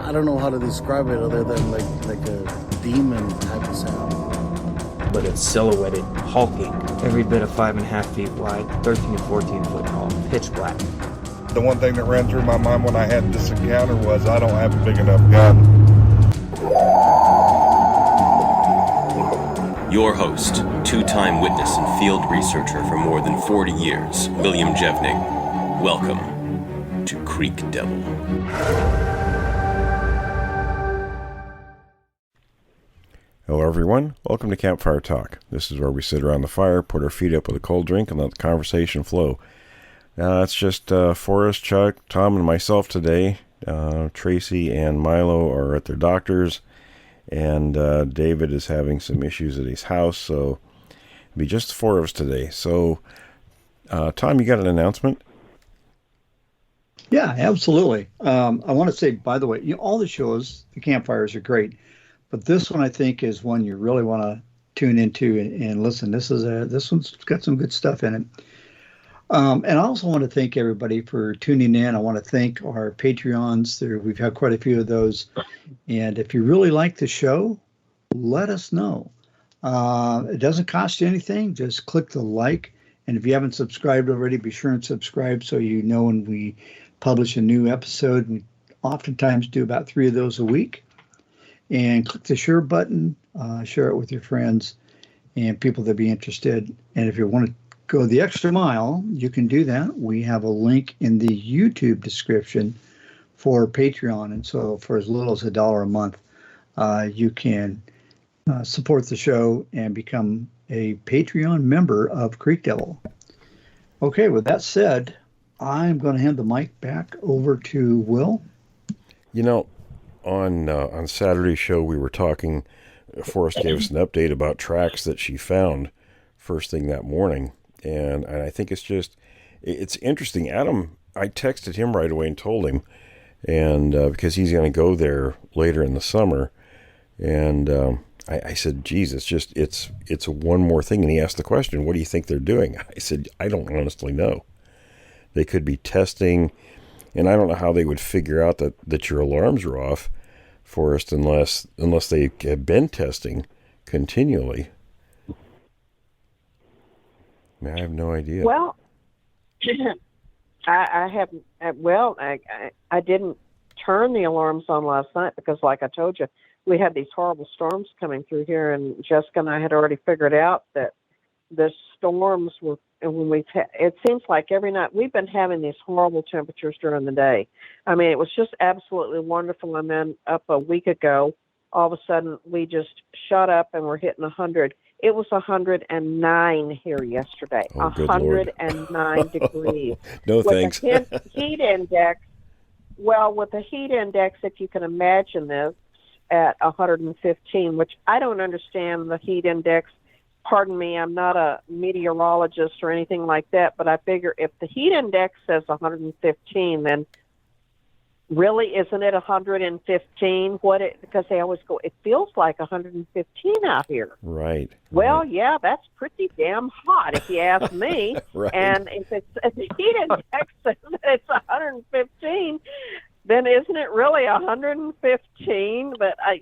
I don't know how to describe it other than like a demon type of sound. But it's silhouetted, hulking, every bit of 5.5 feet wide, 13 to 14 foot tall, pitch black. The one thing that ran through my mind when I had this encounter was I don't have a big enough gun. Your host, two-time witness and field researcher for more than 40 years, William Jevning. Welcome to Creek Devil. Hello everyone, welcome to Campfire Talk. This is where we sit around the fire, put our feet up with a cold drink, and let the conversation flow. Now it's just Forrest, Chuck, Tom, and myself today. Tracy and Milo are at their doctors, and David is having some issues at his house, so it'll be just the four of us today. So, Tom, you got an announcement? Yeah, absolutely. I want to say, by the way, all the shows, the campfires are great, but this one I think is one you really want to tune into and listen. This one's got some good stuff in it. And I also want to thank everybody for tuning in. I want to thank our Patreons. We've had quite a few of those. And if you really like the show, let us know. It doesn't cost you anything. Just click the like. And if you haven't subscribed already, be sure and subscribe so you know when we publish a new episode. We oftentimes do about 3 of those a week. And click the share button. Share it with your friends and people that be interested. And if you want to go the extra mile, you can do that. We have a link in the YouTube description for Patreon. And so for as little as $1 a month, you can support the show and become a Patreon member of Creek Devil. Okay, with that said, I'm going to hand the mic back over to Will. You know, on Saturday's show, we were talking, Forrest gave us an update about tracks that she found first thing that morning. And I think it's interesting. Adam, I texted him right away and told him, and because he's going to go there later in the summer, and I said, geez, it's one more thing. And he asked the question, what do you think they're doing? I said, I don't honestly know. They could be testing, and I don't know how they would figure out that your alarms are off, Forrest, unless they have been testing continually. I have no idea. Well, I didn't turn the alarms on last night because, like I told you, we had these horrible storms coming through here, and Jessica and I had already figured out that the storms were, and it seems like every night we've been having these horrible temperatures during the day. I mean, it was just absolutely wonderful. And then up a week ago, all of a sudden we just shut up and we're hitting 100. It was 109 here yesterday. 109 degrees. No thanks. With the heat index, with the heat index, if you can imagine this, at 115, which I don't understand the heat index. Pardon me, I'm not a meteorologist or anything like that, but I figure if the heat index says 115, then really, isn't it 115? Because they always go, it feels like 115 out here. Right. Well, yeah, that's pretty damn hot if you ask me. Right. And if the heat index says it's 115, then isn't it really 115? But I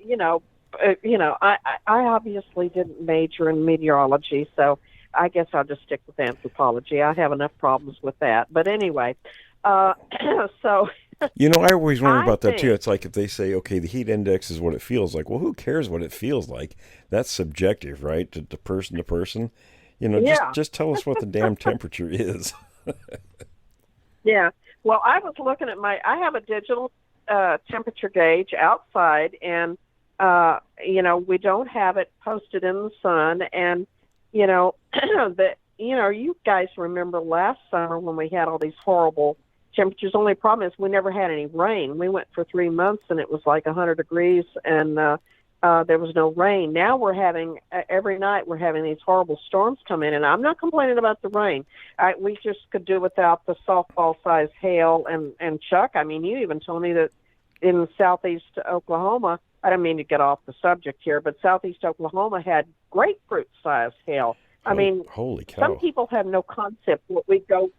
obviously didn't major in meteorology, so I guess I'll just stick with anthropology. I have enough problems with that. But anyway, so. You know, I always wonder about that too. It's like if they say, okay, the heat index is what it feels like. Well, who cares what it feels like? That's subjective, right? To person to person. You know, just tell us what the damn temperature is. Yeah. Well, I was looking at I have a digital temperature gauge outside, and, we don't have it posted in the sun. And, you guys remember last summer when we had all these horrible temperatures. Only problem is we never had any rain. We went for 3 months and it was like 100 degrees and there was no rain. Now we're having, every night we're having these horrible storms come in, and I'm not complaining about the rain. We just could do without the softball-sized hail. And Chuck, I mean, you even told me that in southeast Oklahoma, I don't mean to get off the subject here, but southeast Oklahoma had grapefruit-sized hail. I mean, holy cow. Some people have no concept what we go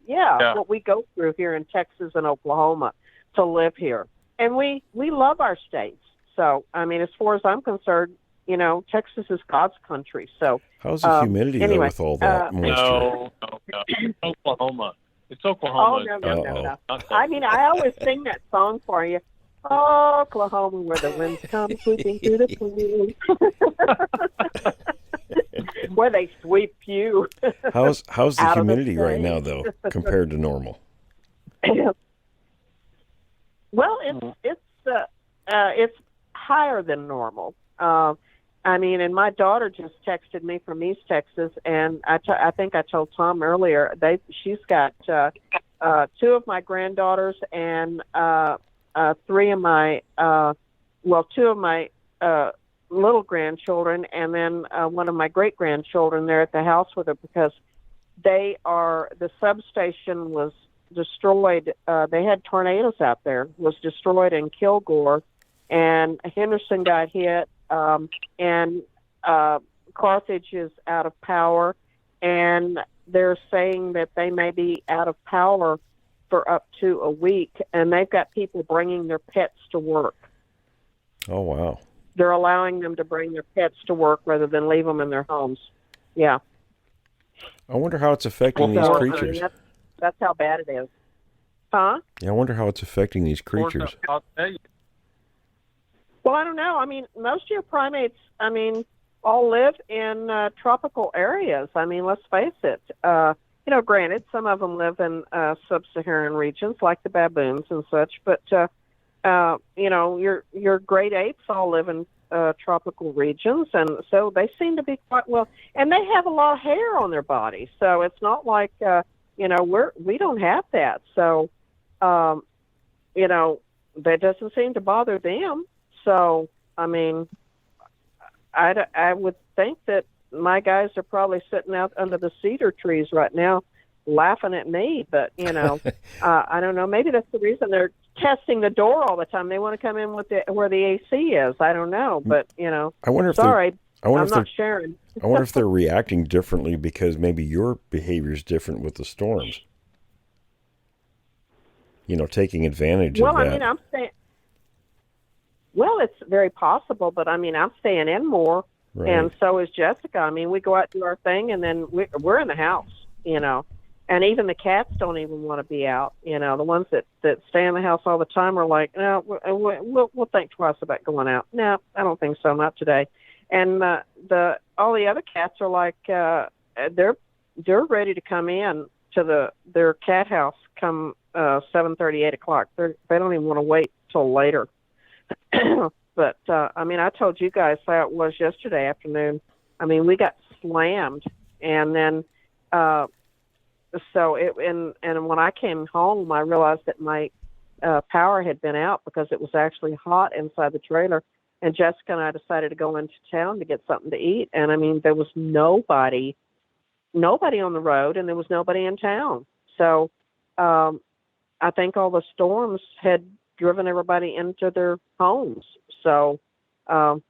through here in Texas and Oklahoma to live here. and we love our states. So, I mean, as far as I'm concerned, Texas is God's country. So, how's the humidity though, anyway, with all that moisture? No. It's Oklahoma. It's Oklahoma. Oh, no. I mean, I always sing that song for you. Oklahoma, where the winds come sweeping through the pool. Where they sweep you. How's the humidity right now, though, compared to normal? Well, it's higher than normal. I mean, and my daughter just texted me from East Texas, and I think I told Tom earlier she's got 2 of my granddaughters and 3 of my 2 of my little grandchildren, and then 1 of my great grandchildren there at the house with her, because the substation was destroyed. They had tornadoes out there, was destroyed in Kilgore, and Henderson got hit, and Carthage is out of power, and they're saying that they may be out of power for up to a week, and they've got people bringing their pets to work. Oh, wow. They're allowing them to bring their pets to work rather than leave them in their homes. Yeah. I wonder how it's affecting these creatures. That's how bad it is. Huh? Yeah, I wonder how it's affecting these creatures. I'll tell you. Well, I don't know. I mean, most of your primates, all live in tropical areas. I mean, let's face it. Granted, some of them live in sub-Saharan regions, like the baboons and such, but your great apes all live in tropical regions, and so they seem to be quite well. And they have a lot of hair on their body, so it's not like we don't have that. So that doesn't seem to bother them. So I mean, I would think that my guys are probably sitting out under the cedar trees right now, laughing at me. But I don't know. Maybe that's the reason they're testing the door all the time. They want to come in with where the AC is. I don't know, but I wonder if I'm not sharing. I wonder if they're reacting differently because maybe your behavior is different with the storms. Taking advantage of that. Well, I mean, I'm saying. Well, it's very possible, but I'm staying in more, right. And so is Jessica. I mean, we go out do our thing, and then we're in the house, and even the cats don't even want to be out. The ones that stay in the house all the time are like, no, we'll think twice about going out. No, I don't think so, not today. And all the other cats are like, they're ready to come in to their cat house come 7:30, 8 o'clock. They don't even want to wait till later. But I told you guys how it was yesterday afternoon. I mean, we got slammed, and then and when I came home, I realized that my power had been out because it was actually hot inside the trailer. And Jessica and I decided to go into town to get something to eat, and there was nobody on the road, and there was nobody in town. So I think all the storms had driven everybody into their homes. So, but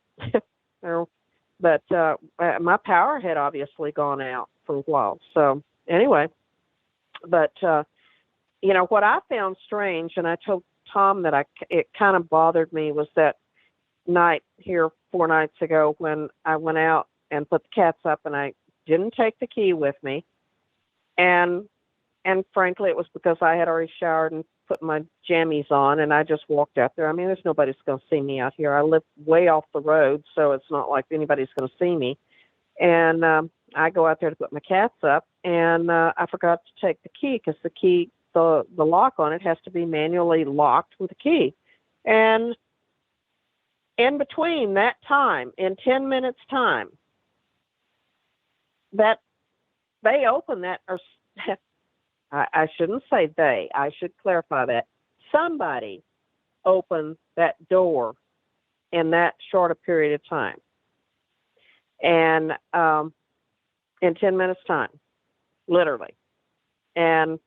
my power had obviously gone out for a while. So anyway, but what I found strange, and I told Tom that it kind of bothered me, was that night here 4 nights ago when I went out and put the cats up, and I didn't take the key with me, and frankly, it was because I had already showered and put my jammies on, and I just walked out there. I mean, there's nobody's going to see me out here. I live way off the road, so it's not like anybody's going to see me. And I go out there to put my cats up, and I forgot to take the key because the key, the lock on it has to be manually locked with a key. And in between that time, in 10 minutes time, that they open that, or I shouldn't say they. I should clarify that. Somebody opened that door in that short a period of time. And in 10 minutes time, literally. And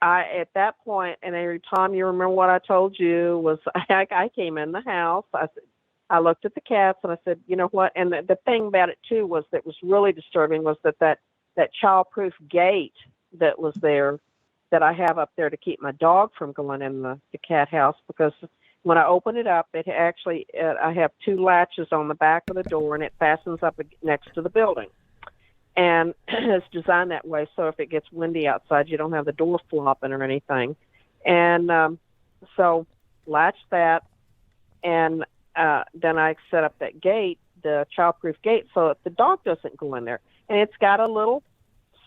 at that point, and every time, you remember what I told you was I came in the house. I looked at the cats and I said, you know what? And the thing about it too was that was really disturbing was that childproof gate that was there that I have up there to keep my dog from going in the cat house, because when I open it up, it actually, I have 2 latches on the back of the door, and it fastens up next to the building. And it's designed that way so if it gets windy outside, you don't have the door flopping or anything. And so latch that, and then I set up that gate, the childproof gate, so that the dog doesn't go in there. And it's got a little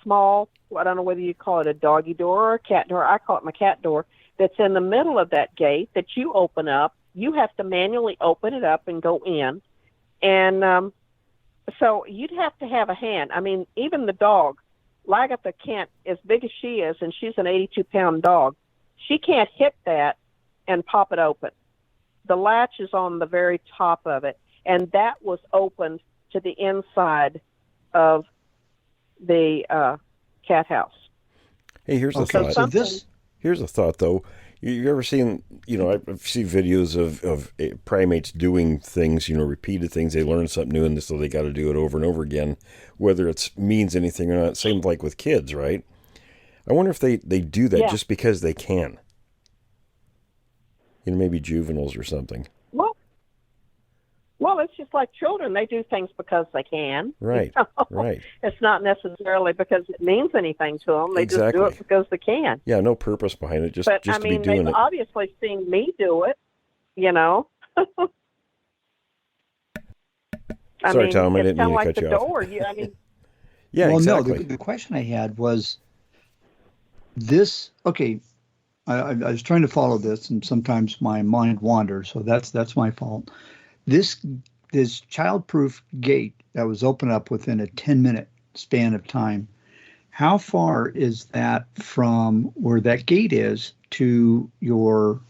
small, I don't know whether you call it a doggy door or a cat door. I call it my cat door. That's in the middle of that gate that you open up. You have to manually open it up and go in. And so you'd have to have a hand. I mean, even the dog, Lagatha can't, as big as she is, and she's an 82-pound dog, she can't hit that and pop it open. The latch is on the very top of it, and that was opened to the inside of the cat house. Hey, here's a thought. So Here's a thought, though. You ever seen, I've seen videos of primates doing things, repeated things. They learn something new, and so they got to do it over and over again, whether it means anything or not. Same like with kids, right? I wonder if they do that just because they can. Maybe juveniles or something. Well, it's just like children. They do things because they can. Right, right. It's not necessarily because it means anything to them. They just do it because they can. Yeah, no purpose behind it, just to be doing it. They've obviously seen me do it, Sorry, Tom, I didn't mean to cut you off. Door. Yeah, well, exactly. No, the question I had was this, okay, I was trying to follow this, and sometimes my mind wanders, so that's my fault. This childproof gate that was opened up within a 10-minute span of time, how far is that from where that gate is to your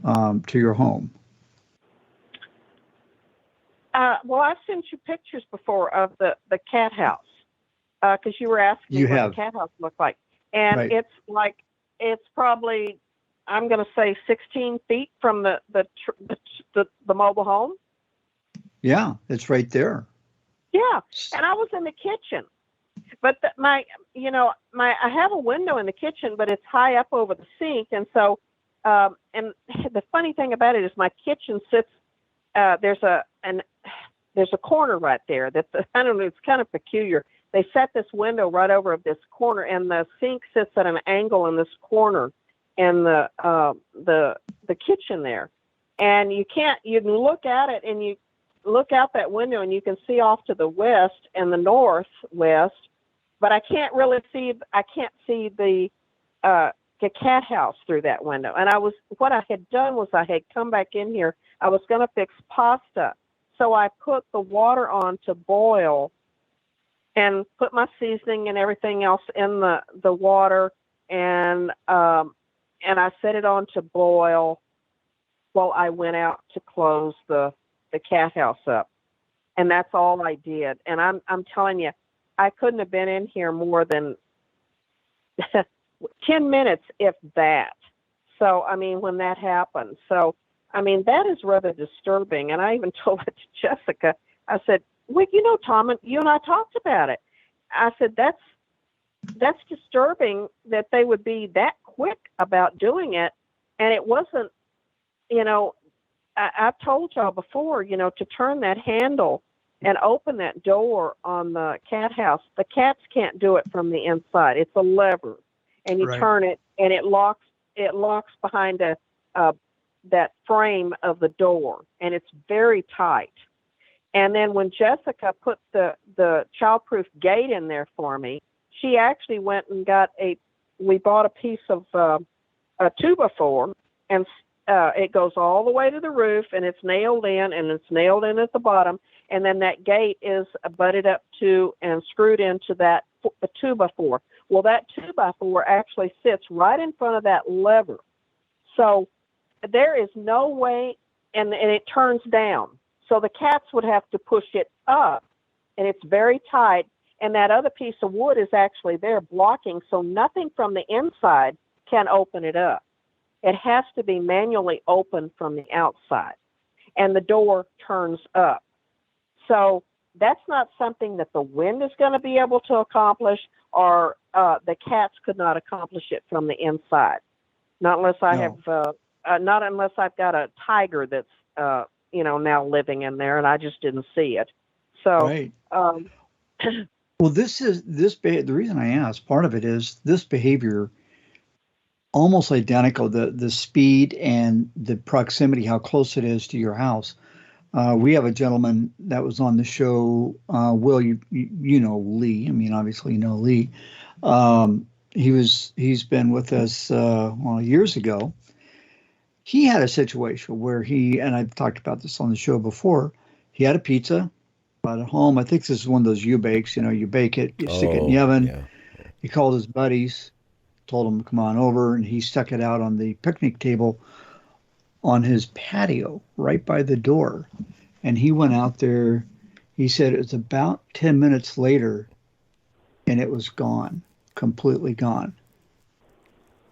home? Well, I've sent you pictures before of the cat house, because you were asking what the cat house looked like. And it's probably, I'm going to say 16 feet from the mobile home. Yeah, it's right there. Yeah, and I was in the kitchen, but I have a window in the kitchen, but it's high up over the sink, and so and the funny thing about it is my kitchen sits. There's a corner right there that I don't know. It's kind of peculiar. They set this window right over this corner, and the sink sits at an angle in this corner in the kitchen there, and you can look at it, and you look out that window, and you can see off to the west and the northwest, but I can't see the cat house through that window. And what I had done was I had come back in here. I was going to fix pasta, so I put the water on to boil and put my seasoning and everything else in the water, and I set it on to boil while I went out to close the cat house up. And that's all I did. And I'm telling you, I couldn't have been in here more than 10 minutes, if that. So, when that happened. So, that is rather disturbing. And I even told it to Jessica. I said, well, Tom, you and I talked about it. I said, that's disturbing that they would be that quick about doing it. And it wasn't, I've told y'all before, to turn that handle and open that door on the cat house. The cats can't do it from the inside. It's a lever, and you turn it, and it locks behind that frame of the door, and it's very tight. And then when Jessica put the childproof gate in there for me, she actually went and we bought a piece of a 2x4, and it goes all the way to the roof, and it's nailed in, and it's nailed in at the bottom. And then that gate is butted up to and screwed into the 2x4. Well, that 2x4 actually sits right in front of that lever. So there is no way, and it turns down. So the cats would have to push it up, and it's very tight. And that other piece of wood is actually there blocking, so nothing from the inside can open it up. It has to be manually opened from the outside, and the door turns up. So that's not something that the wind is going to be able to accomplish, or the cats could not accomplish it from the inside. Not unless I have, not unless I've got a tiger that's, now living in there, and I just didn't see it. So, right. Well, the reason I asked, part of it is this behavior, almost identical, the speed and the proximity, how close it is to your house. We have a gentleman that was on the show. Will, you know Lee? I mean, obviously you know Lee. He's been with us years ago. He had a situation where and I've talked about this on the show before. He had a pizza at home. I think this is one of those U-bakes. You bake it, you stick it in the oven. Yeah. He called his buddies, told them to come on over, and he stuck it out on the picnic table on his patio right by the door. And he went out there. He said it was about 10 minutes later, and it was gone, completely gone.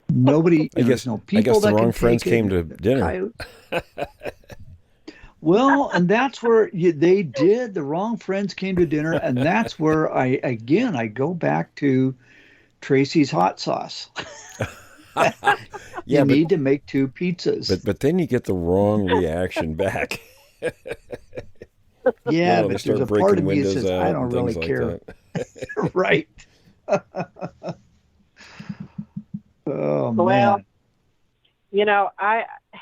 Nobody, no people. I guess the that wrong could friends take came it, to dinner. Well, and that's where they did. The wrong friends came to dinner, and that's where I go back to Tracy's hot sauce. You need to make 2 pizzas. But then you get the wrong reaction back. Yeah, but there's a part of me that says, I don't really like care. Right. Oh, man. Well,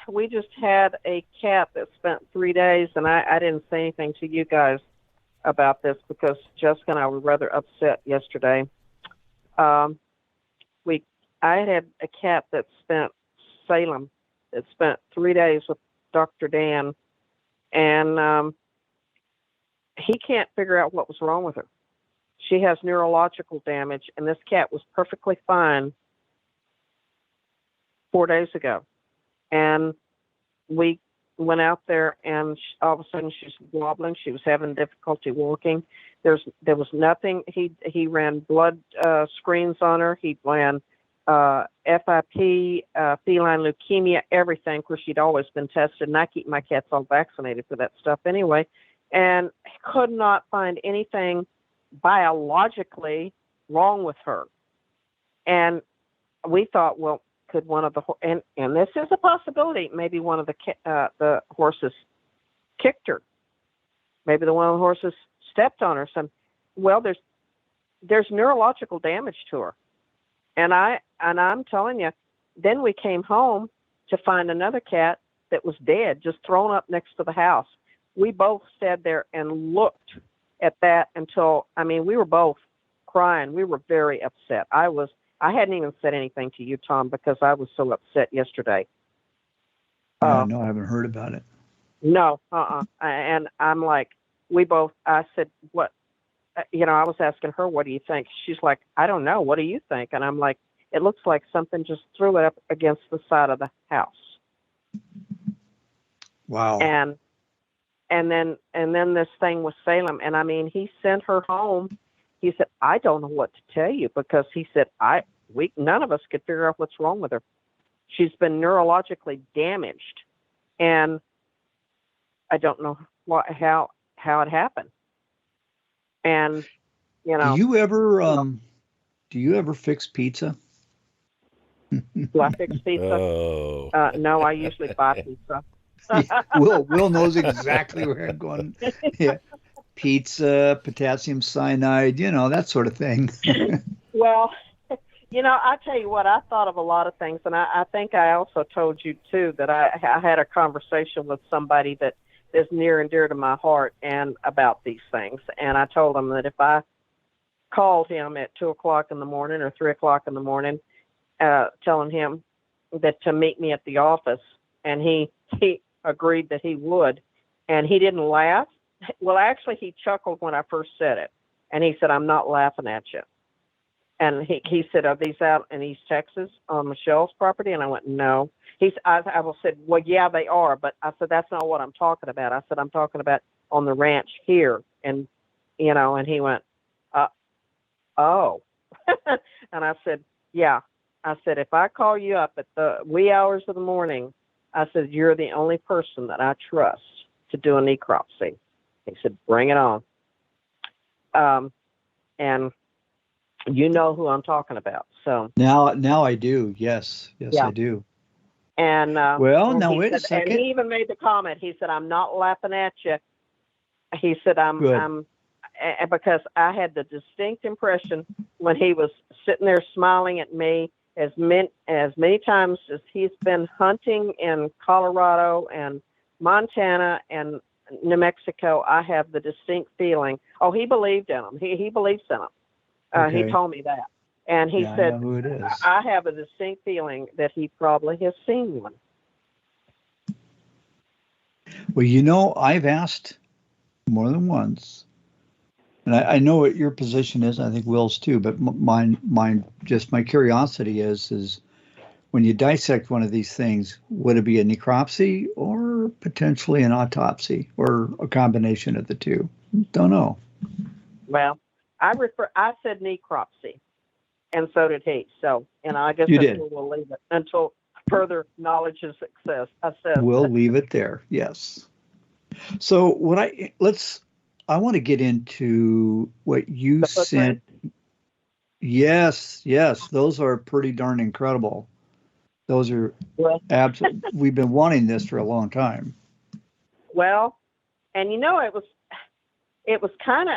we just had a cat that spent 3 days, and I didn't say anything to you guys about this because Jessica and I were rather upset yesterday. I had a cat that spent 3 days with Dr. Dan, and he can't figure out what was wrong with her. She has neurological damage, and this cat was perfectly fine 4 days ago. And we went out there, and all of a sudden she's wobbling. She was having difficulty walking. There was nothing. He ran blood screens on her. He ran FIP, feline leukemia, everything. Of course, she'd always been tested, and I keep my cats all vaccinated for that stuff anyway. And could not find anything biologically wrong with her. And we thought, well, could one of the and this is a possibility. Maybe one of the horses kicked her. Maybe one of the horses stepped on her. Well, there's neurological damage to her, and I'm telling you. Then we came home to find another cat that was dead, just thrown up next to the house. We both sat there and looked at that until we were both crying. We were very upset. I hadn't even said anything to you, Tom, because I was so upset yesterday. No, I haven't heard about it. No, And I'm like, I said, what? I was asking her, what do you think? She's like, I don't know. What do you think? And I'm like, it looks like something just threw it up against the side of the house. Wow. And then this thing with Salem, and he sent her home. He said, I don't know what to tell you, because he said, none of us could figure out what's wrong with her. She's been neurologically damaged, and I don't know how it happened. And do you ever fix pizza? Do I fix pizza? Oh. No, I usually buy pizza. Will knows exactly where I'm going. Yeah. Pizza, potassium cyanide, that sort of thing. Well, I tell you what, I thought of a lot of things, and I think I also told you too that I had a conversation with somebody that is near and dear to my heart and about these things. And I told him that if I called him at 2:00 in the morning or 3:00 in the morning, telling him that to meet me at the office, and he agreed that he would, and he didn't laugh. Well, actually, he chuckled when I first said it, and he said, "I'm not laughing at you." And he said, "Are these out in East Texas on Michelle's property?" And I went, "No." I said, "Well, yeah, they are," but I said, "That's not what I'm talking about." I said, "I'm talking about on the ranch here," and and he went, "Oh," and I said, "Yeah." I said, "If I call you up at the wee hours of the morning," I said, "you're the only person that I trust to do a necropsy." He said, "Bring it on." And you know who I'm talking about. So now I do. Yes, Yeah. I do. and Well, now he wait a said- And second. he even made the comment. He said, "I'm not laughing at you." He said, Good. because I had the distinct impression when he was sitting there smiling at me as many times as he's been hunting in Colorado and Montana and New Mexico. I have the distinct feeling. Oh, he believed in him. He believes in him. He Okay. told me that, and he Yeah, I said, know who it is. I have a distinct feeling that he probably has seen one. Well, you know, I've asked more than once, and I know what your position is. I think Will's too, but mine, just my curiosity is when you dissect one of these things, would it be a necropsy or potentially an autopsy or a combination of the two? Don't know. Well, I said necropsy, and so did he. So, and I guess You that's did. where we'll leave it until further knowledge is success. We'll leave it there. Yes. So I want to get into what you The sent. Yes, those are pretty darn incredible. Those are Well, absolutely. We've been wanting this for a long time. well, and you know, it was kind of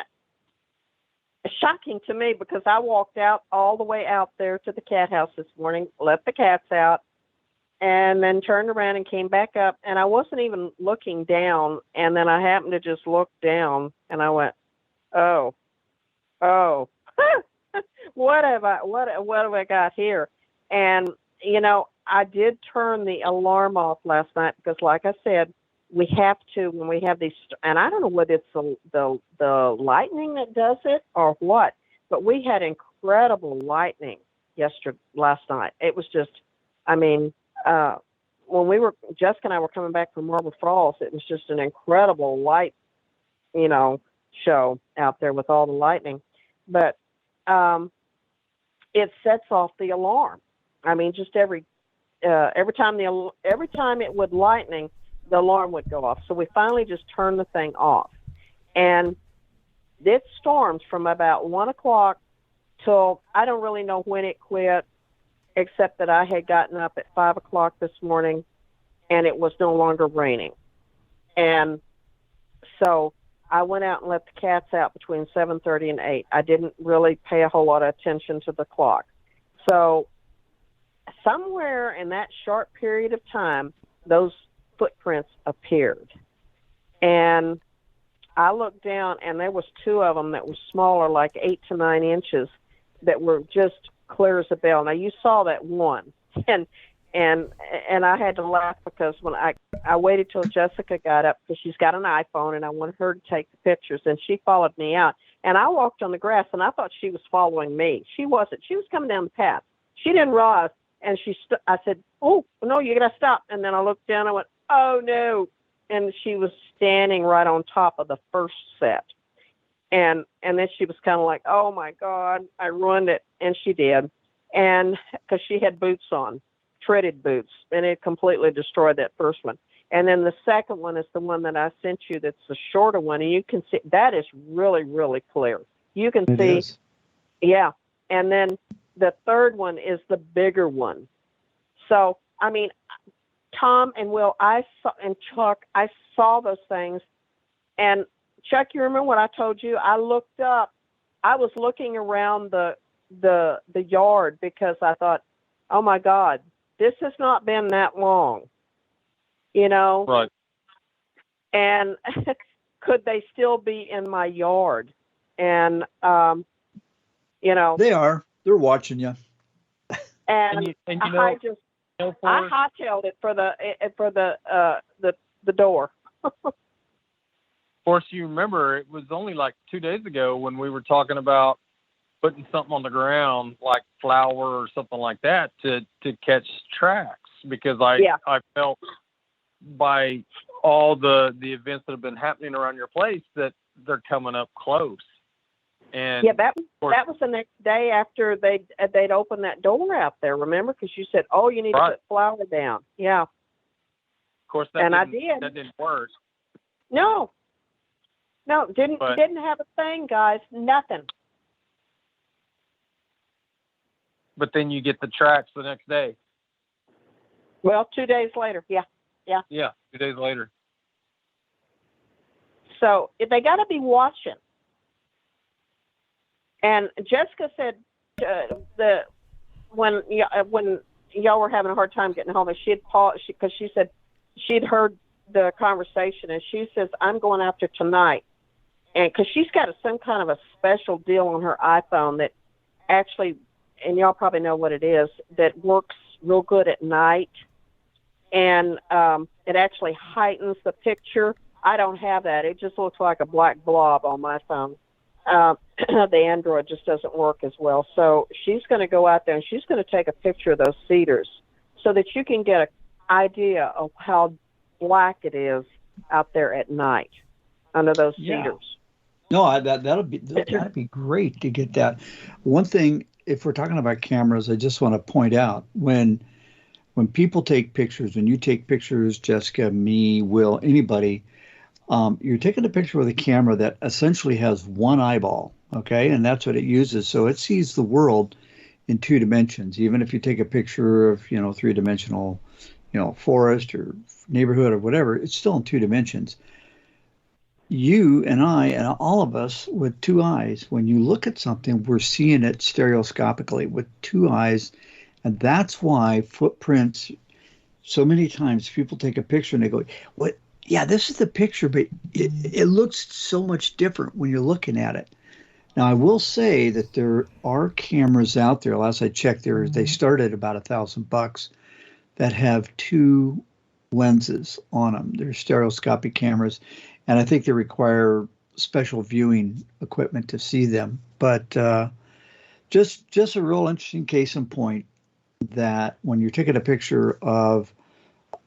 shocking to me because I walked out all the way out there to the cat house this morning, let the cats out, and then turned around and came back up, and I wasn't even looking down, and then I happened to just look down, and I went, oh, what have I got here? And you know, I did turn the alarm off last night because, like I said, we have to when we have these, and I don't know whether it's the lightning that does it or what, but we had incredible lightning last night. It was just, I mean, when Jessica and I were coming back from Marble Falls, it was just an incredible light, show out there with all the lightning. But it sets off the alarm. I mean, just every time it would lightning, the alarm would go off. So we finally just turned the thing off, and it stormed from about 1 o'clock till I don't really know when it quit, except that I had gotten up at 5 o'clock this morning, and it was no longer raining, and so I went out and let the cats out between 7:30 and 8. I didn't really pay a whole lot of attention to the clock. So somewhere in that short period of time, those footprints appeared. And I looked down, and there was two of them that were smaller, like 8 to 9 inches, that were just clear as a bell. Now, you saw that one. And I had to laugh because when I waited till Jessica got up because she's got an iPhone and I wanted her to take the pictures, and she followed me out. And I walked on the grass and I thought she was following me. She wasn't. She was coming down the path. She didn't realize, and I said, "Oh no, you gotta stop." And then I looked down and I went, "Oh no!" And she was standing right on top of the first set. And then she was kind of like, "Oh my God, I ruined it," and she did, and because she had boots on. Treaded boots, and it completely destroyed that first one. And then the second one is the one that I sent you that's the shorter one, and you can see that is really, really clear. You can see, yeah. And then the third one is the bigger one. So, I mean, Tom and Will, and Chuck, I saw those things. And Chuck, you remember what I told you? I looked up. I was looking around the yard because I thought, oh my God, this has not been that long, Right. And could they still be in my yard? And, They are. They're watching you. And I hightailed it for the door. Of course, you remember it was only like 2 days ago when we were talking about putting something on the ground like flour or something like that to catch tracks, because I felt by all the events that have been happening around your place that they're coming up close. And yeah, that was the next day after they'd opened that door out there. Remember, because you said, "Oh, you need to put flour down." Yeah. Of course, I did. did. That didn't work. No, No, didn't have a thing, guys. Nothing. But then you get the tracks the next day. Well, 2 days later. Yeah. Yeah, 2 days later. So they got to be watching. And Jessica said when y'all were having a hard time getting home, and she had paused because she said she'd heard the conversation, and she says, I'm going after tonight. And because she's got some kind of a special deal on her iPhone that actually, and y'all probably know what it is, that works real good at night. And it actually heightens the picture. I don't have that. It just looks like a black blob on my phone. The Android just doesn't work as well. So she's going to go out there and she's going to take a picture of those cedars so that you can get an idea of how black it is out there at night under those cedars. No, that'd be great to get that. One thing, if we're talking about cameras, I just want to point out when people take pictures, when you take pictures, Jessica, me, Will, anybody, you're taking a picture with a camera that essentially has one eyeball, okay? And that's what it uses. So it sees the world in 2 dimensions. Even if you take a picture of, 3-dimensional, forest or neighborhood or whatever, it's still in 2 dimensions. You and I and all of us with 2 eyes, when you look at something, we're seeing it stereoscopically with 2 eyes. And that's why footprints, so many times people take a picture and they go, what? Yeah, this is the picture, but it looks so much different when you're looking at it. Now, I will say that there are cameras out there. Last I checked, they start at about $1,000 that have 2 lenses on them. They're stereoscopic cameras, and I think they require special viewing equipment to see them. But just a real interesting case in point that when you're taking a picture of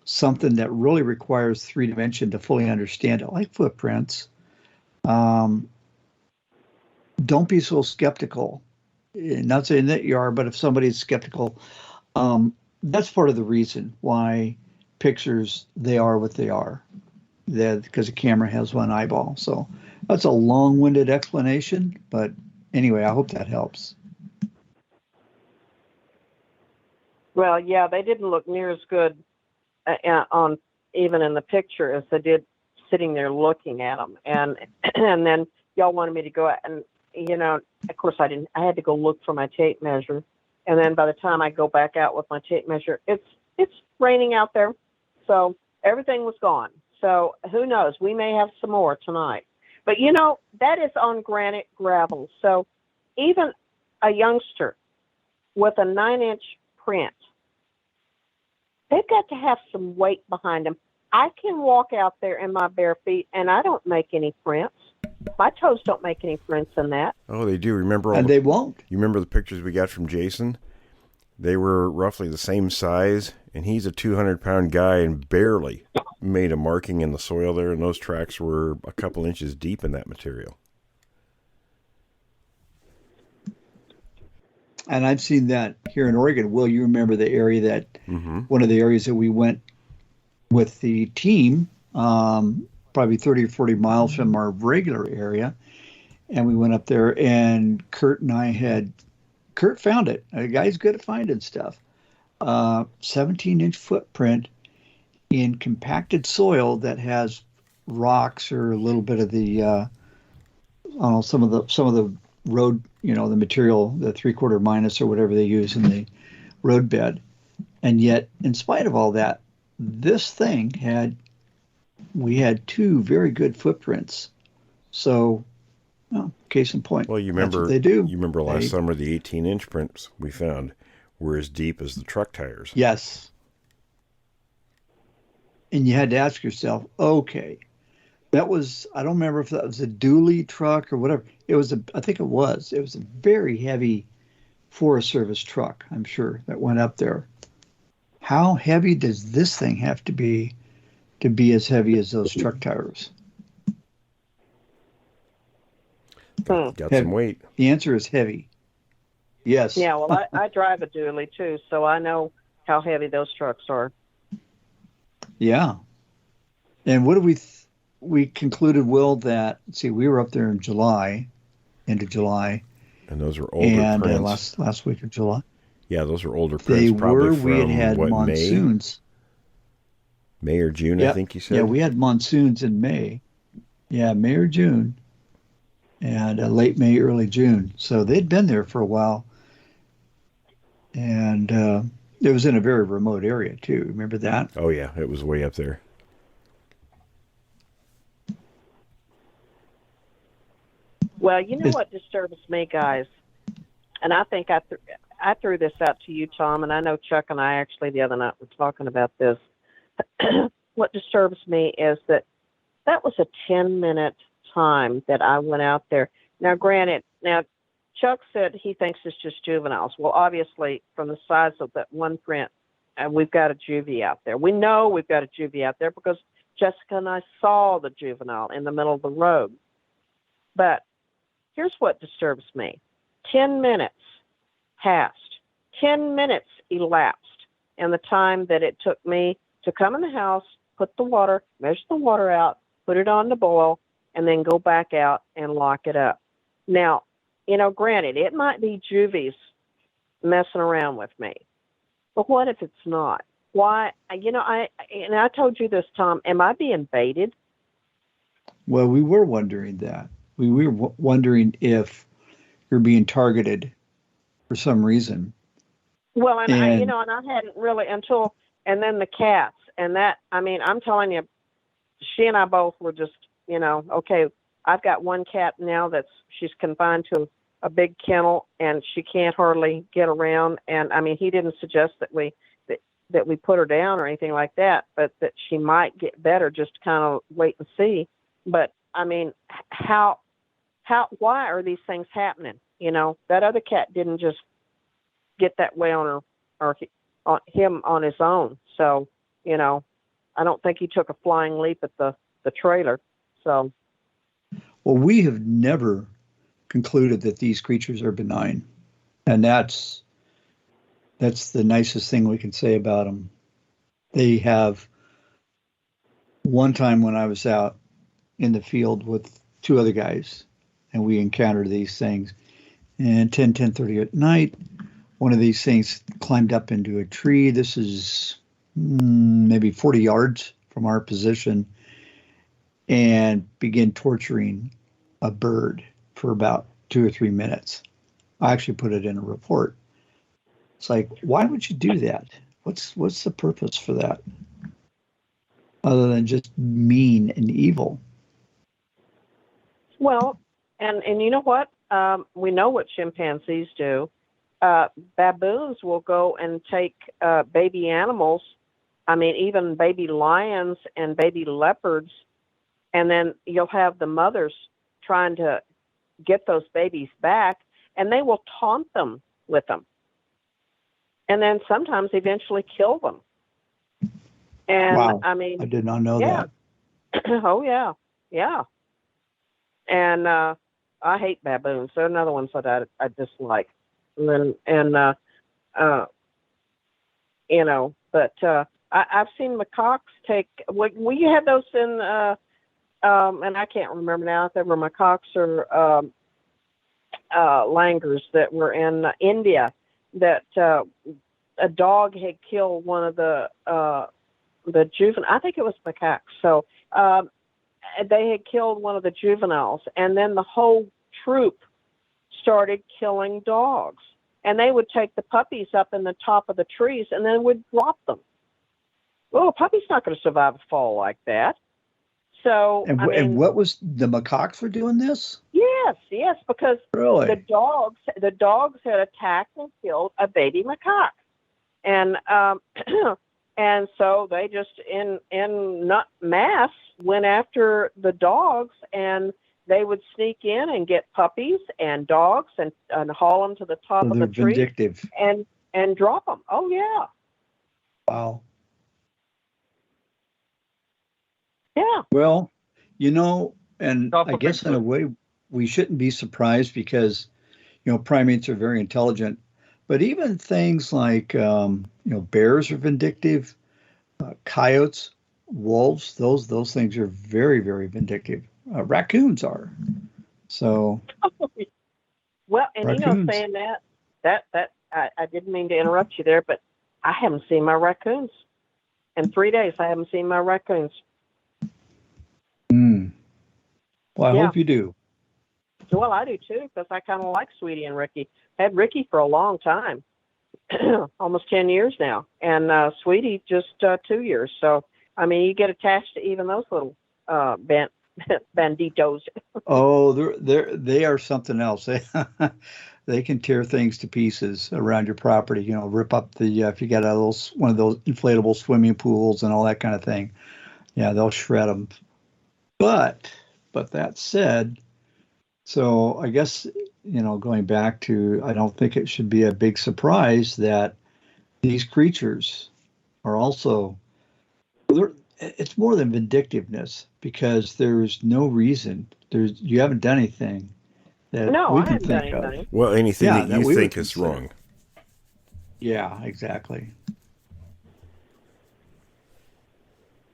something that really requires 3 dimension to fully understand it, like footprints, don't be so skeptical. Not saying that you are, but if somebody's skeptical, that's part of the reason why pictures, they are what they are. Because a camera has one eyeball. So that's a long-winded explanation, but anyway, I hope that helps. Well, yeah, they didn't look near as good on even in the picture as they did sitting there looking at them. And then y'all wanted me to go out and, of course I didn't. I had to go look for my tape measure. And then by the time I go back out with my tape measure, it's raining out there. So everything was gone. So who knows? We may have some more tonight. But, that is on granite gravel. So even a youngster with a 9-inch print, they've got to have some weight behind them. I can walk out there in my bare feet, and I don't make any prints. My toes don't make any prints in that. Oh, they do. Remember? They won't. You remember the pictures we got from Jason? They were roughly the same size, and he's a 200-pound guy and barely made a marking in the soil there, and those tracks were a couple inches deep in that material. And I've seen that here in Oregon. Will, you remember the area that, one of the areas that we went with the team, probably 30 or 40 miles from our regular area. And we went up there, and Kurt found it. The guy's good at finding stuff. 17-inch footprint in compacted soil that has rocks or a little bit of the, some of the road, the material, the 3/4 minus or whatever they use in the road bed. And yet, in spite of all that, this thing we had 2 very good footprints. So, case in point. Well, you remember, that's what they do. You remember last summer, the 18-inch prints we found were as deep as the truck tires. Yes. And you had to ask yourself, okay, that was, I don't remember if that was a dually truck or whatever. I think it was a very heavy Forest Service truck, I'm sure, that went up there. How heavy does this thing have to be as heavy as those truck tires? Got some weight. The answer is heavy. Yes. Yeah, well, I drive a dually too, so I know how heavy those trucks are. Yeah. And what do we we concluded, Will, that, see, we were up there in July, end of July, And those were older and prints. last week of July. Yeah, those are older They prints. Probably were. from We had what, monsoons. May or June, I Yep. think you said. Yeah, we had monsoons in May. Yeah, May or June, and late May, early June. So they'd been there for a while, and it was in a very remote area too. Remember that? Oh yeah, it was way up there. Well, you know what disturbs me, guys, and I think I threw this out to you, Tom, and I know Chuck and I actually the other night were talking about this. What disturbs me is that was a 10-minute time that I went out there. Now, granted, Chuck said he thinks it's just juveniles. Well, obviously, from the size of that one print, we've got a juvie out there. We know we've got a juvie out there because Jessica and I saw the juvenile in the middle of the road. But here's what disturbs me. 10 minutes passed. 10 minutes elapsed in the time that it took me to come in the house, put the water, measure the water out, put it on to boil, and then go back out and lock it up. Now, granted, it might be juvies messing around with me, but what if it's not? Why? I told you this, Tom. Am I being baited? Well, we were wondering that. We were wondering if you're being targeted for some reason. Well, and I hadn't really until, and then the cats, and that, I'm telling you, she and I both were just, okay, I've got one cat now she's confined to a big kennel and she can't hardly get around. And he didn't suggest that we put her down or anything like that, but that she might get better, just kind of wait and see. But why are these things happening? That other cat didn't just get that way on her or on him on his own. So, I don't think he took a flying leap at the trailer. So, well, we have never concluded that these creatures are benign, and that's the nicest thing we can say about them. They have. One time when I was out in the field with two other guys, and we encountered these things, and 10:30 at night, one of these things climbed up into a tree. This is maybe 40 yards from our position, and began torturing a bird for about 2 or 3 minutes. I actually put it in a report. It's like, why would you do that? What's the purpose for that? Other than just mean and evil. Well, and you know what? We know what chimpanzees do. Baboons will go and take baby animals, even baby lions and baby leopards, and then you'll have the mothers trying to get those babies back, and they will taunt them with them. And then sometimes eventually kill them. And wow. I did not know that. Oh, yeah. Yeah. And I hate baboons. They're another ones that I dislike. But I've seen macaques take, we had those in, and I can't remember now if they were macaques or langurs that were in India, that a dog had killed one of the juvenile, I think it was macaques. So they had killed one of the juveniles, and then the whole troop started killing dogs. And they would take the puppies up in the top of the trees and then would drop them. Well, a puppy's not going to survive a fall like that. So, and what was the macaques for doing this? Yes, because really? the dogs had attacked and killed a baby macaque, and and so they just in mass went after the dogs, and they would sneak in and get puppies and dogs and haul them to the top of the tree. Vindictive. And drop them. Oh yeah. Wow. Yeah. Well, and I guess in a way we shouldn't be surprised because, primates are very intelligent, but even things like, bears are vindictive, coyotes wolves, those things are very, very vindictive. Raccoons are. So. Well, and raccoons. saying that I didn't mean to interrupt you there, but I haven't seen my raccoons in 3 days. I haven't seen my raccoons. Well, I hope you do. Well, I do too, because I kind of like Sweetie and Ricky. I had Ricky for a long time, almost 10 years now, and Sweetie just 2 years. So, I mean, you get attached to even those little banditos. Oh, they are something else. They can tear things to pieces around your property. You know, rip up the if you got one of those inflatable swimming pools and all that kind of thing. Yeah, they'll shred them. But that said, so I guess, you know, going back to, I don't think it should be a big surprise that these creatures are also, it's more than vindictiveness, because there's no reason. You haven't done anything that we can think of. Well, anything that you think is wrong. Yeah, exactly.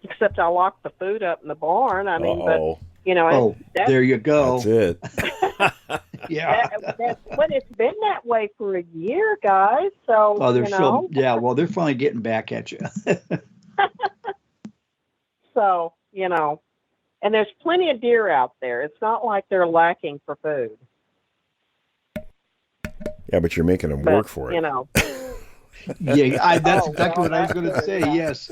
Except I locked the food up in the barn. I mean, but you know, there you go. That's it. Yeah. But it's been that way for a year, guys. So they're still, well, they're finally getting back at you. So, you know, and there's plenty of deer out there. It's not like they're lacking for food. Yeah, but you're making them work for it. You know. Yeah, that's exactly what I was going to say. Yes.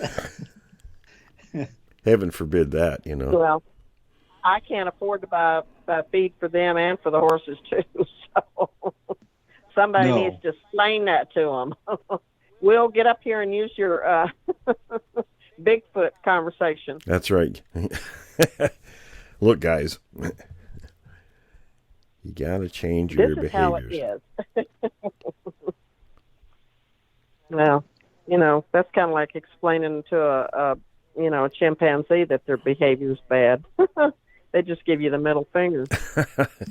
Heaven forbid that, you know. Well, I can't afford to buy feed for them and for the horses too. So somebody needs to explain that to them. We'll get up here and use your Bigfoot conversation. That's right. Look, guys, you got to change your behaviors. This is how it is. Well, you know, that's kind of like explaining to a chimpanzee that their behavior's bad. They just give you the middle finger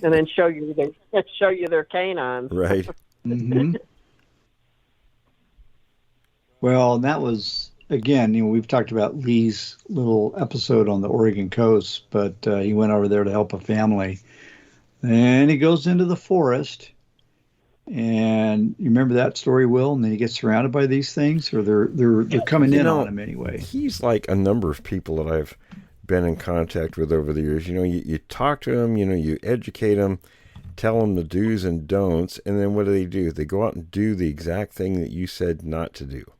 and then show you their canines. Right. Mm-hmm. Well, and that was, again, you know, we've talked about Lee's little episode on the Oregon coast, but he went over there to help a family. And he goes into the forest. And you remember that story, Will? And then he gets surrounded by these things, or they're coming in on him anyway. He's like a number of people that I've been in contact with over the years. You know, you talk to them, you know, you educate them, tell them the do's and don'ts, and then what do? They go out and do the exact thing that you said not to do.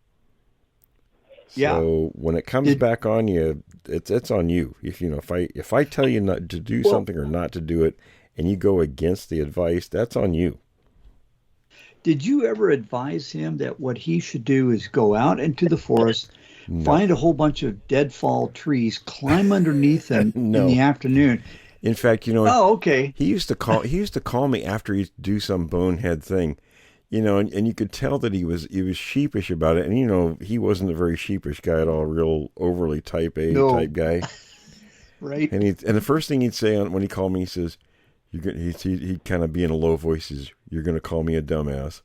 So when it comes back on you, it's on you. If I tell you not to do something or not to do it, and you go against the advice, that's on you. Did you ever advise him that what he should do is go out into the forest, find a whole bunch of deadfall trees, climb underneath them in the afternoon? In fact, you know, okay. He used to call me after he'd do some bonehead thing, you know, and you could tell that he was sheepish about it, and you know, he wasn't a very sheepish guy at all, real overly type A type guy, right? And the first thing he'd say when he called me, he says, he'd kind of be in a low voice, "You're going to call me a dumbass."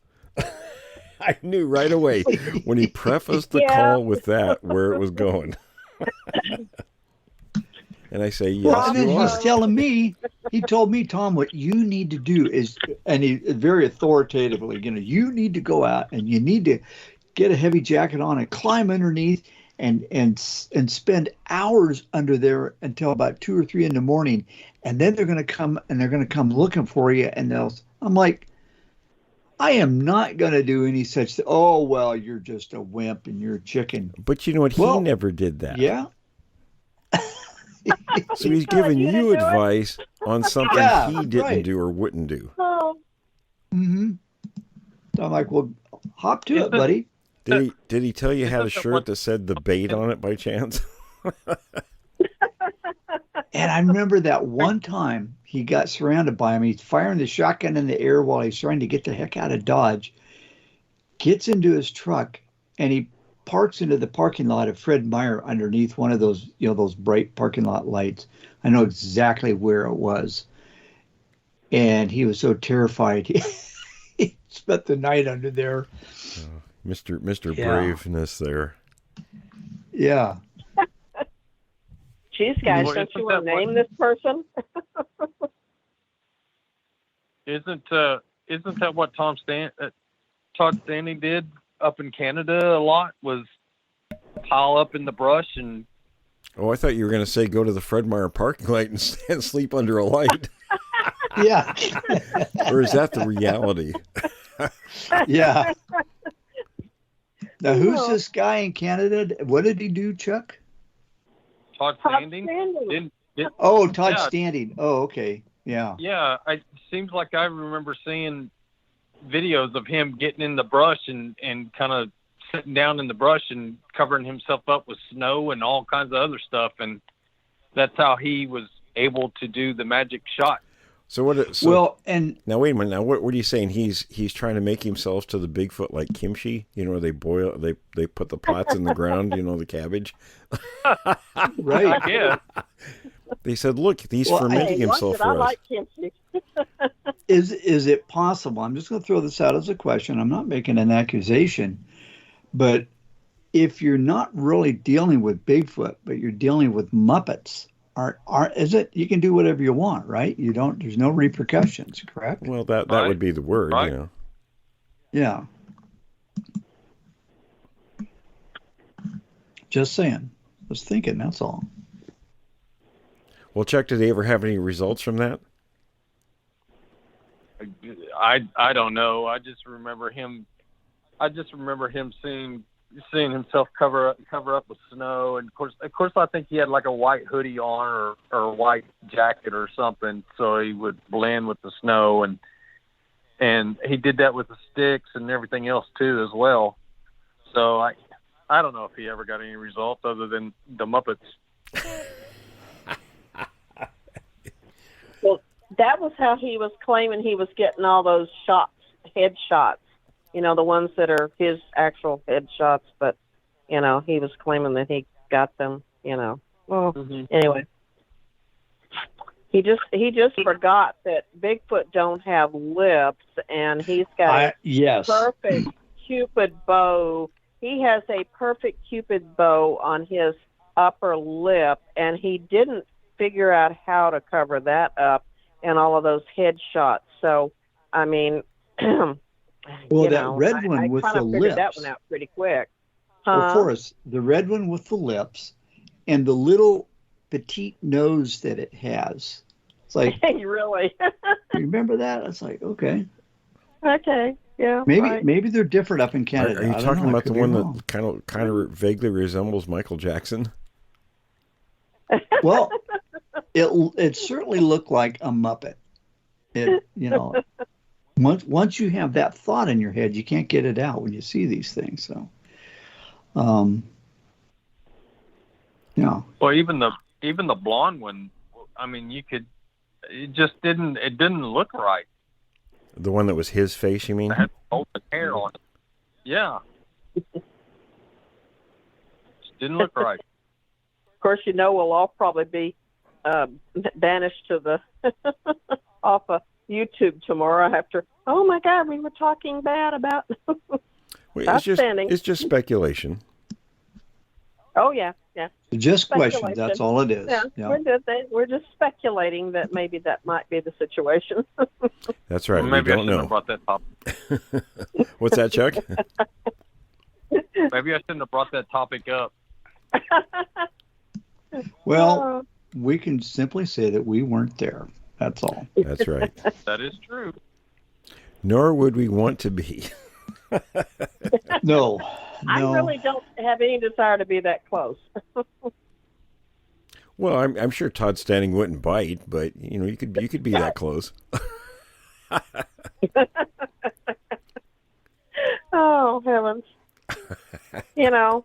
I knew right away when he prefaced the call with that where it was going. And I say, yes, and then he's telling me, he told me, Tom, what you need to do is, and he very authoritatively, you know, you need to go out and you need to get a heavy jacket on and climb underneath and spend hours under there until about 2 or 3 in the morning. And then they're going to come looking for you. And I'm like, I am not going to do any such thing. Oh, well, you're just a wimp and you're a chicken. But you know what? He never did that. Yeah. So he's giving you advice on something he didn't do or wouldn't do. Mm-hmm. So I'm like, well, hop to it, buddy. Did he tell you had a shirt that said the bait on it by chance? And I remember that one time he got surrounded by him. He's firing the shotgun in the air while he's trying to get the heck out of Dodge. Gets into his truck and he parks into the parking lot of Fred Meyer underneath one of those, you know, those bright parking lot lights. I know exactly where it was. And he was so terrified. He spent the night under there. Mr. Braveness there. Yeah. Geez, guys, Well, don't isn't you want to that what- name this person? Isn't that what Todd Standing did up in Canada a lot? Was pile up in the brush and. Oh, I thought you were going to say go to the Fred Meyer parking lot and sleep under a light. Yeah. Or is that the reality? Yeah. Now, who's this guy in Canada? What did he do, Chuck? Todd Standing. Oh, Todd Yeah. Standing. Oh, okay. Yeah. Yeah, it seems like I remember seeing videos of him getting in the brush and kind of sitting down in the brush and covering himself up with snow and all kinds of other stuff, and that's how he was able to do the magic shot. So what? So, Well, and now wait a minute. Now what are you saying? He's trying to make himself to the Bigfoot like kimchi. You know, they boil, they put the pots in the ground. You know, the cabbage. right. Yeah, They said, look, he's Well, fermenting himself I for us. like kimchi. Is it possible? I'm just going to throw this out as a question. I'm not making an accusation, but if you're not really dealing with Bigfoot, but you're dealing with Muppets, is it? You can do whatever you want, right? You don't. There's no repercussions, correct? Well, that Right. would be the word. Right. You know. Yeah. Just saying. Was thinking. That's all. Well, Chuck, did they ever have any results from that? I don't know. I just remember him seeing himself cover up with snow, and of course I think he had like a white hoodie on or a white jacket or something, so he would blend with the snow, and he did that with the sticks and everything else too as well. So I don't know if he ever got any results other than the Muppets. Well, that was how he was claiming he was getting all those shots, headshots. You know, the ones that are his actual headshots, but, you know, he was claiming that he got them, you know. Well, Anyway. He just forgot that Bigfoot don't have lips, and he's got a Yes. perfect Cupid bow. He has a perfect Cupid bow on his upper lip, and he didn't figure out how to cover that up in all of those headshots. So, I mean, Well, you that know, red one I with kind the of figured that lips. one out pretty quick. Well, Forrest, the red one with the lips and the little petite nose that it has. It's like, Really? you remember that? It's like, okay. Okay. Yeah. Maybe right. maybe they're different up in Canada. Are you I don't talking know. I about the could be one wrong. that kind of vaguely resembles Michael Jackson? Well, it certainly looked like a Muppet. It, you know, once you have that thought in your head, you can't get it out when you see these things. So, yeah. Well, even the blonde one, I mean, it didn't look right. The one that was his face, you mean? It had golden hair on it. Yeah. Didn't look right. Of course, you know, we'll all probably be banished to the off of YouTube tomorrow after. Oh my God, we were talking bad about. Well, Outstanding. it's just speculation. Oh yeah, yeah. Just questions. Speculation. That's all it is. Yeah, we're just speculating that maybe that might be the situation. That's right. Well, maybe we I don't shouldn't know. have brought that topic. What's that, Chuck? Maybe I shouldn't have brought that topic up. Well, we can simply say that we weren't there. That's all. That's right. That is true. Nor would we want to be. No. I really don't have any desire to be that close. Well, I'm sure Todd Standing wouldn't bite, but you know, you could be that close. Oh heavens! You know,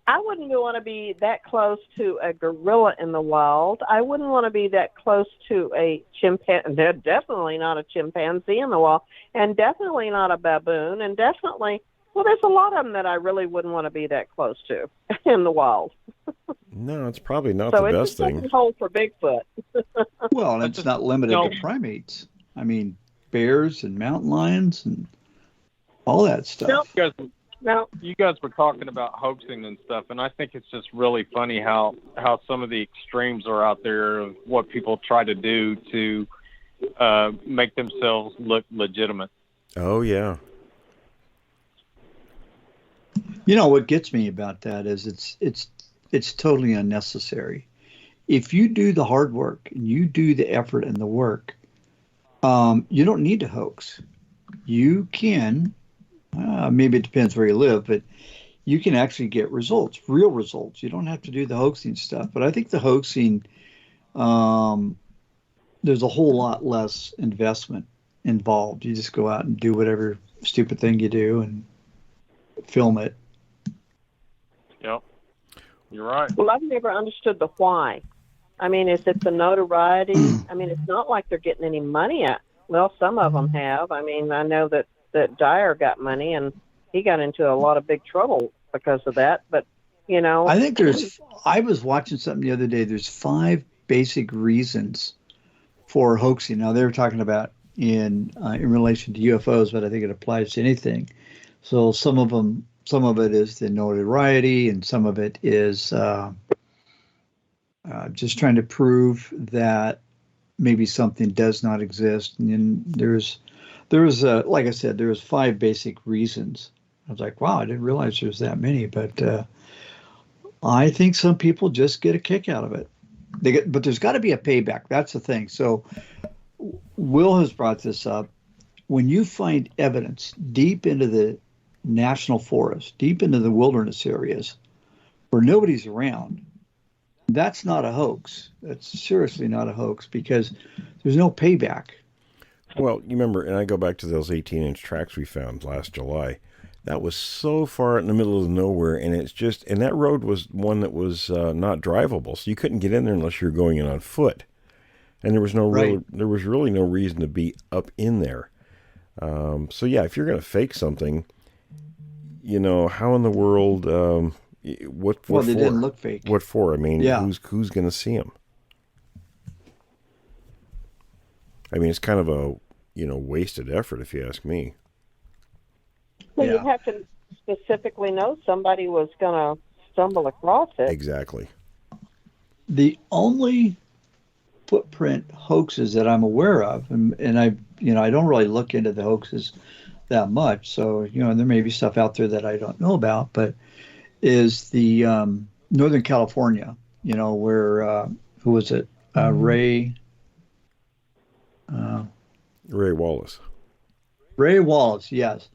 I wouldn't want to be that close to a gorilla in the wild. I wouldn't want to be that close to a chimpanzee. Definitely not a chimpanzee in the wild, and definitely not a baboon, and definitely. Well, there's a lot of them that I really wouldn't want to be that close to in the wild. No, it's probably not So the it's best a thing. hole for Bigfoot. Well, and it's not limited to primates. I mean, bears and mountain lions and all that stuff. You No. You guys were talking about hoaxing and stuff, and I think it's just really funny how some of the extremes are out there of what people try to do to make themselves look legitimate. Oh, yeah. You know what gets me about that is it's totally unnecessary. If you do the hard work and you do the effort and the work, you don't need to hoax. You can, maybe it depends where you live, but you can actually get results, real results. You don't have to do the hoaxing stuff. But I think the hoaxing, there's a whole lot less investment involved. You just go out and do whatever stupid thing you do and film it. Yep. You're right. Well, I've never understood the why. I mean, is it the notoriety? I mean, it's not like they're getting any money out. Well, some of them have. I mean, I know that Dyer got money, and he got into a lot of big trouble because of that. But, you know. I think I was watching something the other day. There's 5 basic reasons for hoaxing. Now, they were talking about in relation to UFOs, but I think it applies to anything. So some of it is the notoriety, and some of it is just trying to prove that maybe something does not exist. And then there's like I said, there's 5 basic reasons. I was like, wow, I didn't realize there's that many. But I think some people just get a kick out of it. But there's got to be a payback. That's the thing. So Will has brought this up. When you find evidence deep into the national forest, deep into the wilderness areas where nobody's around, that's not a hoax. That's seriously not a hoax, because there's no payback. Well, you remember, and I go back to those 18-inch tracks we found last July. That was so far in the middle of nowhere, and and that road was one that was not drivable, so you couldn't get in there unless you were going in on foot. And there was there was really no reason to be up in there. So yeah, if you're going to fake something, you know, how in the world, what for? They didn't look fake. What for? I mean, yeah. Who's going to see them? I mean, it's kind of a, wasted effort, if you ask me. Well, you'd have to specifically know somebody was going to stumble across it. Exactly. The only footprint hoaxes that I'm aware of, and I don't really look into the hoaxes that much, so there may be stuff out there that I don't know about, but is the Northern California, where who was it? Ray Wallace. Ray Wallace, yes.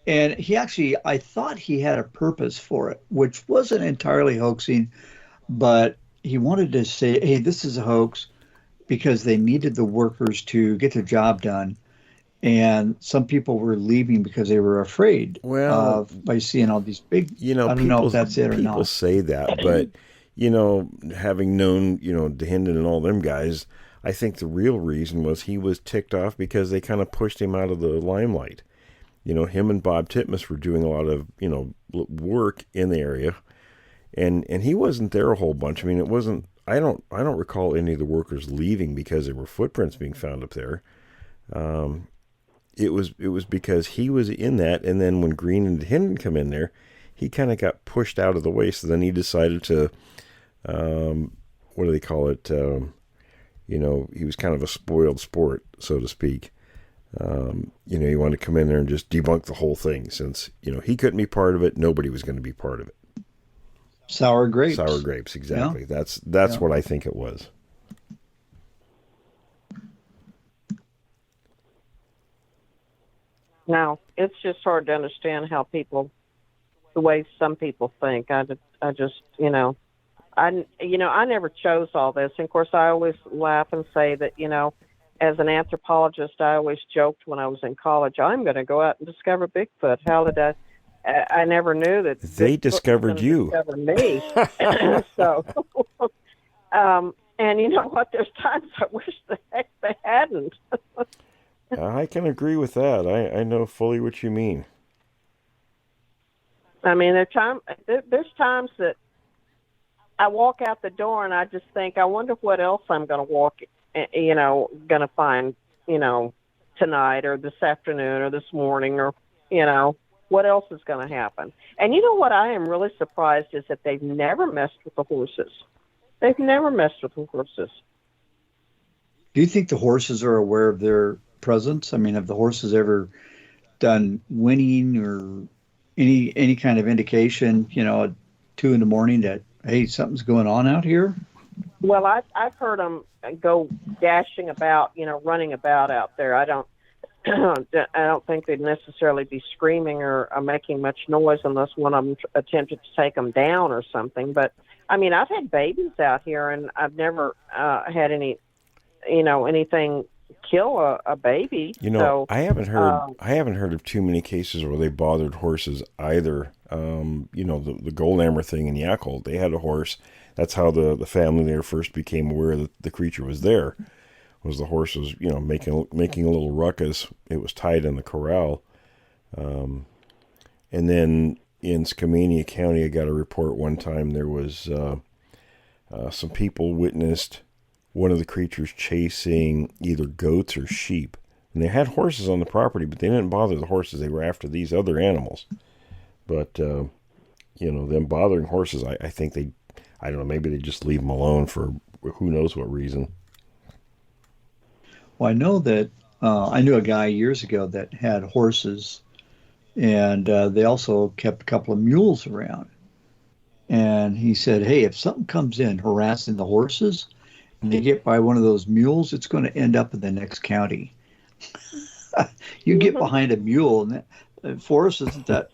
And he actually, I thought he had a purpose for it, which wasn't entirely hoaxing, but he wanted to say, hey, this is a hoax because they needed the workers to get their job done. And some people were leaving because they were afraid by seeing all these big, I don't know if that's it or not. People say that, but, having known, Dehinden and all them guys, I think the real reason was he was ticked off because they kind of pushed him out of the limelight. Him and Bob Titmus were doing a lot of, work in the area, and he wasn't there a whole bunch. I mean, it wasn't, I don't recall any of the workers leaving because there were footprints being found up there. It was because he was in that, and then when Green and Hinden come in there, he kind of got pushed out of the way. So then he decided to, what do they call it? He was kind of a spoiled sport, so to speak. He wanted to come in there and just debunk the whole thing, since he couldn't be part of it. Nobody was going to be part of it. Sour grapes, exactly. Yeah. That's what I think it was. Now, it's just hard to understand how the way some people think. I just, I never chose all this. And of course, I always laugh and say that, as an anthropologist, I always joked when I was in college, I'm going to go out and discover Bigfoot. How did I never knew that they discovered you. Discover me. So, and you know what? There's times I wish the heck they hadn't. I can agree with that. I know fully what you mean. I mean, there's times that I walk out the door and I just think, I wonder what else I'm going to going to find, tonight or this afternoon or this morning or, what else is going to happen? And you know what I am really surprised is that they've never messed with the horses. They've never messed with the horses. Do you think the horses are aware of their presence? I mean, have the horses ever done whinnying or any kind of indication, at 2 a.m. that, hey, something's going on out here? Well, I've heard them go dashing about, running about out there. I don't think they'd necessarily be screaming or making much noise unless one of them attempted to take them down or something. But I mean, I've had babies out here, and I've never had anything kill a baby. So, I haven't heard of too many cases where they bothered horses either. The gold amber thing in Yakult, they had a horse. That's how the family there first became aware that the creature was there. Was the horse was making a little ruckus. It was tied in the corral, and then in Skamania County, I got a report one time there was some people witnessed one of the creatures chasing either goats or sheep, and they had horses on the property, but they didn't bother the horses. They were after these other animals. But them bothering horses, I think I don't know, maybe they just leave them alone for who knows what reason. Well, I know that I knew a guy years ago that had horses, and they also kept a couple of mules around. And he said, hey, if something comes in harassing the horses and they get by one of those mules, it's going to end up in the next county. You get behind a mule, and Forrest, is that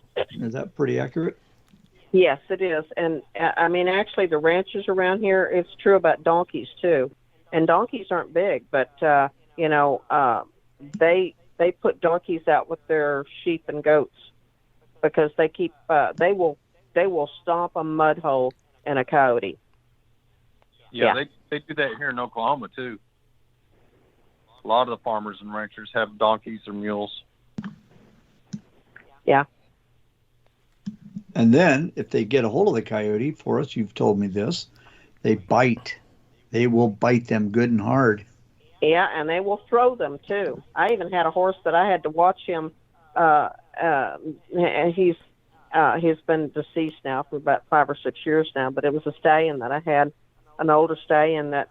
pretty accurate? Yes, it is. And I mean, actually, the ranches around here, it's true about donkeys too. And donkeys aren't big, but they put donkeys out with their sheep and goats because they keep they will stomp a mud hole in a coyote. Yeah. They do that here in Oklahoma too. A lot of the farmers and ranchers have donkeys or mules. Yeah. And then if they get a hold of the coyote, Forrest, you've told me this, they bite. They will bite them good and hard. Yeah, and they will throw them too. I even had a horse that I had to watch him. He's been deceased now for about 5 or 6 years now, but it was a stallion that I had, an older stallion that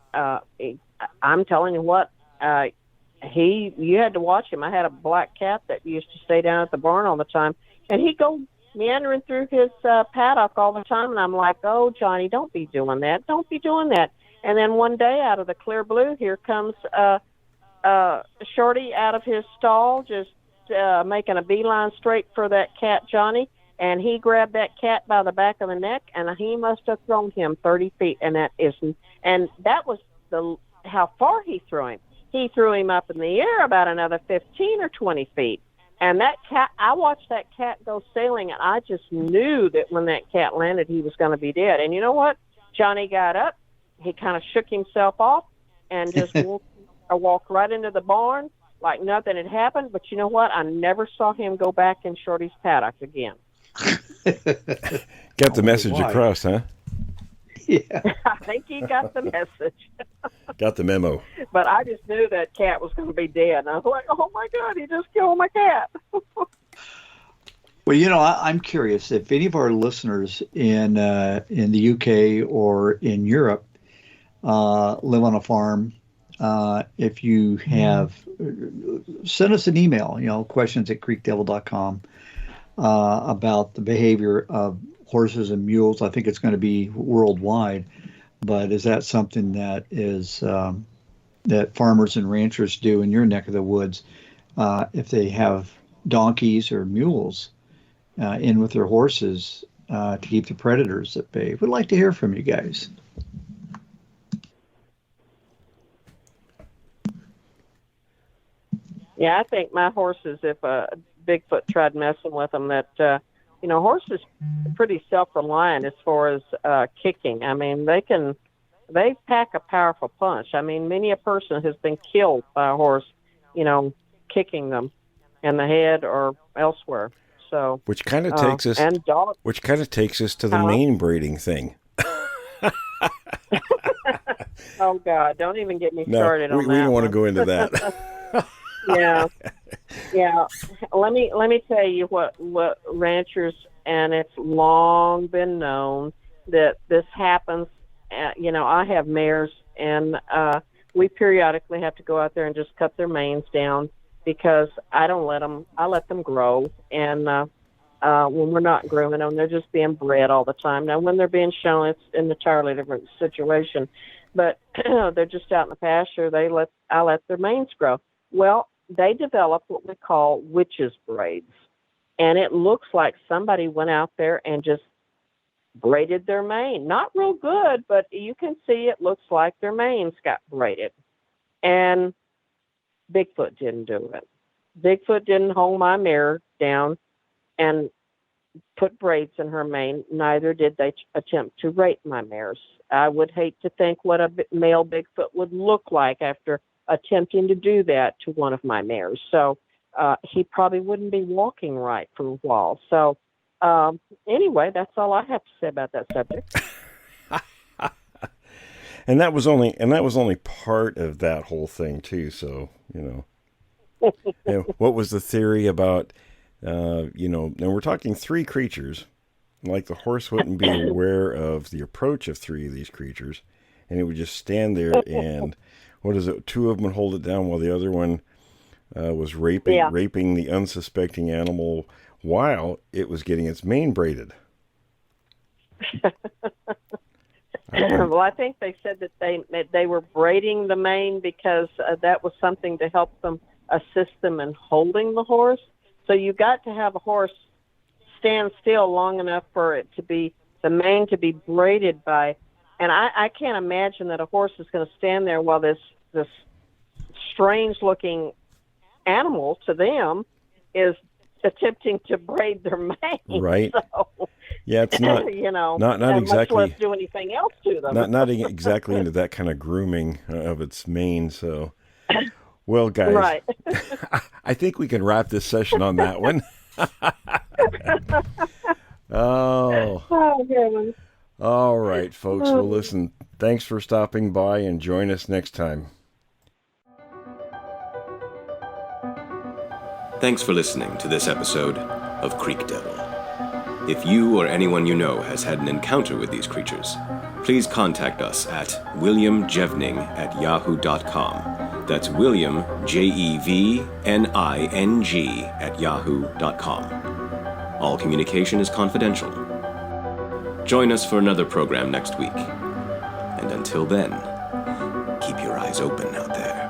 I'm telling you what, you had to watch him. I had a black cat that used to stay down at the barn all the time, and he'd go meandering through his paddock all the time, and I'm like, oh, Johnny, don't be doing that. Don't be doing that. And then one day, out of the clear blue, here comes Shorty out of his stall, just making a beeline straight for that cat, Johnny. And he grabbed that cat by the back of the neck, and he must have thrown him 30 feet. And that was how far he threw him. He threw him up in the air about another 15 or 20 feet. And that cat, I watched that cat go sailing, and I just knew that when that cat landed, he was going to be dead. And you know what? Johnny got up. He kind of shook himself off and just walked right into the barn like nothing had happened. But you know what? I never saw him go back in Shorty's paddock again. Got the message across, huh? Yeah. I think he got the message. Got the memo. But I just knew that cat was going to be dead. And I was like, oh, my God, he just killed my cat. Well, I'm curious if any of our listeners in the UK or in Europe live on a farm. If you have, send us an email, questions@creekdevil.com about the behavior of horses and mules. I think it's going to be worldwide, but is that something that is that farmers and ranchers do in your neck of the woods if they have donkeys or mules in with their horses to keep the predators at bay? We'd like to hear from you guys. Yeah, I think my horses, if Bigfoot tried messing with them, that horses are pretty self-reliant as far as kicking. I mean, they pack a powerful punch. I mean, many a person has been killed by a horse, kicking them in the head or elsewhere. So, which kind of takes us to the mane braiding thing. Oh God! Don't even get me started on that. We don't want to go into that. Yeah, Yeah, let me tell you what ranchers, and it's long been known that this happens. I have mares, and we periodically have to go out there and just cut their manes down because I don't let them. I let them grow, and when we're not grooming them, they're just being bred all the time. Now, when they're being shown, it's an entirely different situation. But they're just out in the pasture. I let their manes grow. Well, they develop what we call witches' braids, and it looks like somebody went out there and just braided their mane. Not real good, but you can see it looks like their manes got braided. And Bigfoot didn't do it. Bigfoot didn't hold my mare down and put braids in her mane. Neither did they attempt to rape my mares. I would hate to think what a male Bigfoot would look like after attempting to do that to one of my mares. So he probably wouldn't be walking right for a while. So anyway, that's all I have to say about that subject. And that was only part of that whole thing too. So, what was the theory about, now we're talking 3 creatures, like the horse wouldn't be aware of the approach of 3 of these creatures, and it would just stand there and, 2 of them would hold it down while the other one was raping the unsuspecting animal while it was getting its mane braided. Well, I think they said that they were braiding the mane because that was something to help them assist them in holding the horse. So you got to have a horse stand still long enough for it to be the mane to be braided by. And I can't imagine that a horse is going to stand there while this strange looking animal to them is attempting to braid their mane. Right. So, yeah, it's not not exactly much less do anything else to them. not exactly into that kind of grooming of its mane. So, well, guys, right. I think we can wrap this session on that one. Oh, heavens. All right, folks. Well, listen, thanks for stopping by, and join us next time. Thanks for listening to this episode of Creek Devil. If you or anyone you know has had an encounter with these creatures, please contact us at williamjevning@yahoo.com. That's William, Jevning, @yahoo.com. All communication is confidential. Join us for another program next week. And until then, keep your eyes open out there.